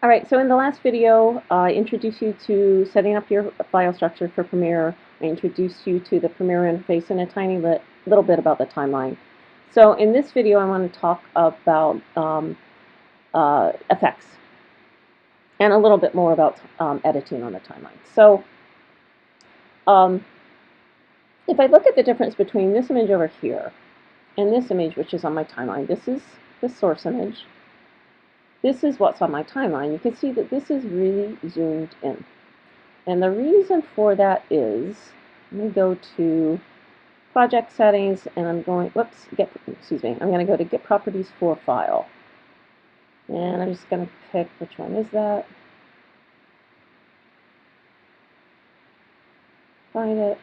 All right, so in the last video, I introduced you to setting up your file structure for Premiere. I introduced you to the Premiere interface and a tiny little bit about the timeline. So in this video, I want to talk about effects and a little bit more about editing on the timeline. So um, if I look at the difference between this image over here and this image, which is on my timeline, this is the source image. This is what's on my timeline. You can see that this is really zoomed in. And the reason for that is, let me go to project settings and I'm going, I'm going to go to get properties for file. And I'm just going to pick, which one is that? Find it.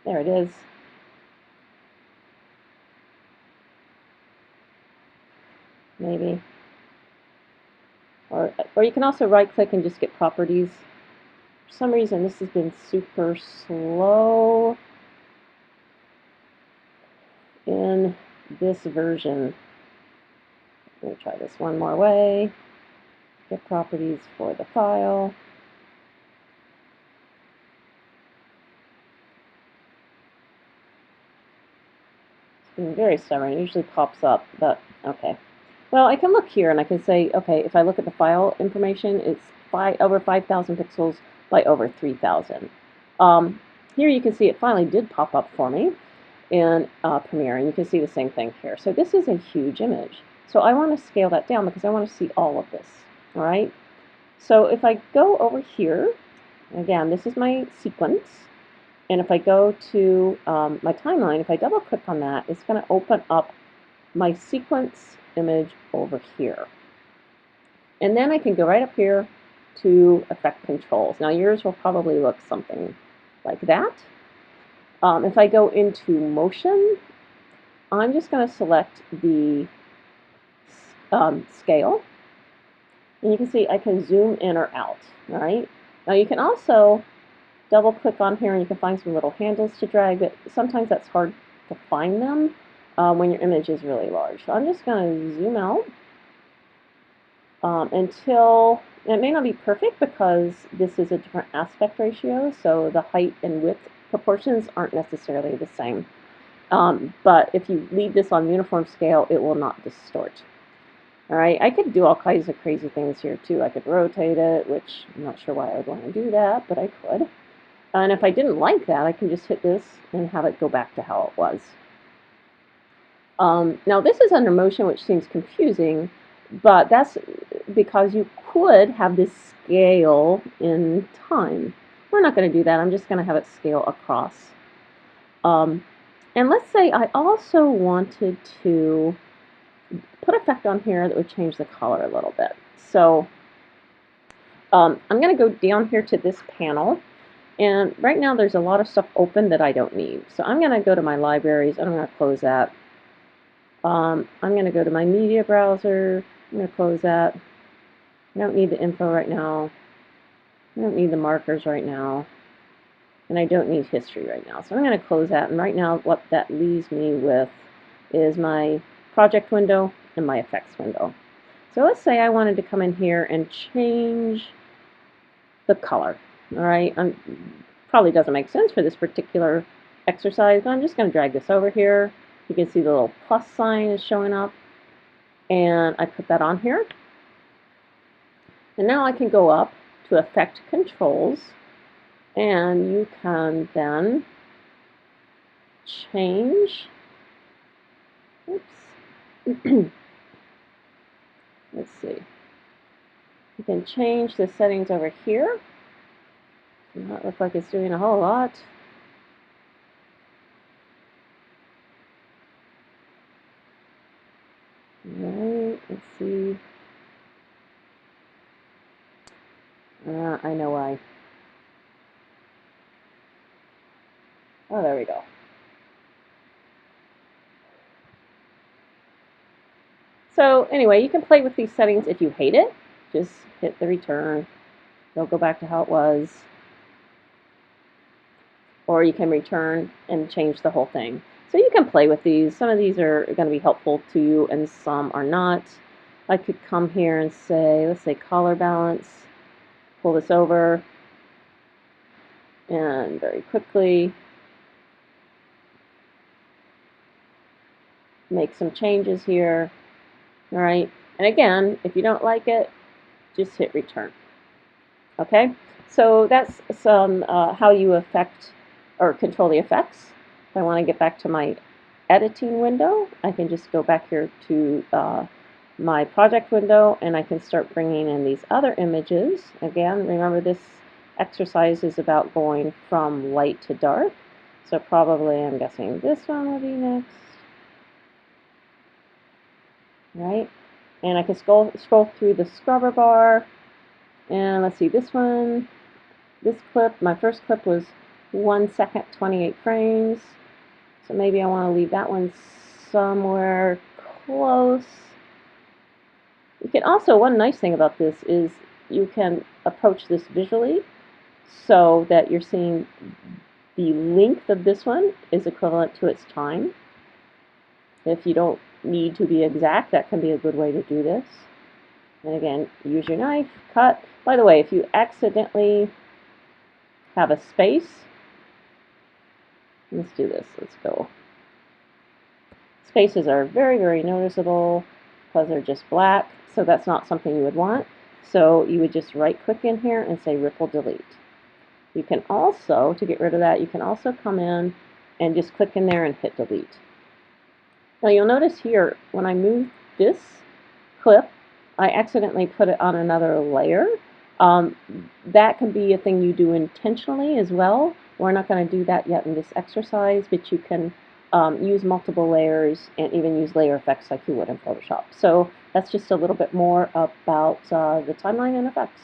There it is. Maybe. Or you can also right click and just get properties. For some reason this has been super slow in this version. Let me try this one more way. Get properties for the file. It's being very stubborn. It usually pops up, but okay. Well, I can look here and I can say, okay, if I look at the file information, it's over 5,000 pixels by over 3,000. Here you can see it finally did pop up for me in Premiere, and you can see the same thing here. So this is a huge image. So I want to scale that down because I want to see all of this, all right? So if I go over here, again, this is my sequence, and if I go to my timeline, if I double click on that, it's going to open up my sequence image over here. And then I can go right up here to effect controls. Now yours will probably look something like that. If I go into motion, I'm just going to select the scale. And you can see I can zoom in or out. All right. Now you can also double click on here and you can find some little handles to drag, but sometimes that's hard to find them when your image is really large. So I'm just going to zoom out until, it may not be perfect because this is a different aspect ratio, so the height and width proportions aren't necessarily the same. But if you leave this on uniform scale, it will not distort. All right, I could do all kinds of crazy things here too. I could rotate it, which I'm not sure why I would want to do that, but I could. And if I didn't like that, I can just hit this and have it go back to how it was. Now this is under motion, which seems confusing, but that's because you could have this scale in time. We're not going to do that. I'm just going to have it scale across. And let's say I also wanted to put effect on here that would change the color a little bit. So I'm going to go down here to this panel. And right now there's a lot of stuff open that I don't need. So I'm going to go to my libraries and I'm going to close that. I'm going to go to my media browser. I'm going to close that. I don't need the info right now. I don't need the markers right now. And I don't need history right now. So I'm going to close that. And right now what that leaves me with is my project window and my effects window. So let's say I wanted to come in here and change the color. All right, probably doesn't make sense for this particular exercise, but I'm just going to drag this over here. You can see the little plus sign is showing up, and I put that on here. And now I can go up to Effect Controls, and you can then change, oops, let's see, you can change the settings over here. Does not look like it's doing a whole lot. Alright, let's see. I know why. Oh, there we go. So anyway, you can play with these settings if you hate it. Just hit the return. They'll go back to how it was. Or you can return and change the whole thing. So you can play with these. Some of these are going to be helpful to you and some are not. I could come here and say, let's say color balance, pull this over, and very quickly make some changes here. All right, and again, if you don't like it, just hit return. Okay, so that's some how you affect or control the effects. If I want to get back to my editing window, I can just go back here to my project window, and I can start bringing in these other images. Again, remember this exercise is about going from light to dark, so probably I'm guessing this one will be next. Right, and I can scroll through the scrubber bar, and let's see, this one, this clip, my first clip was 1 second, 28 frames, so maybe I want to leave that one somewhere close. You can also, one nice thing about this is you can approach this visually so that you're seeing the length of this one is equivalent to its time. If you don't need to be exact, that can be a good way to do this. And again, use your knife, cut. By the way, if you accidentally have a space, let's do this, let's go. Spaces are very, very noticeable because they're just black, so that's not something you would want. So you would just right click in here and say ripple delete. You can also, to get rid of that, you can also come in and just click in there and hit delete. Now you'll notice here, when I move this clip, I accidentally put it on another layer. That can be a thing you do intentionally as well. We're not going to do that yet in this exercise, but you can use multiple layers and even use layer effects like you would in Photoshop. So that's just a little bit more about the timeline and effects.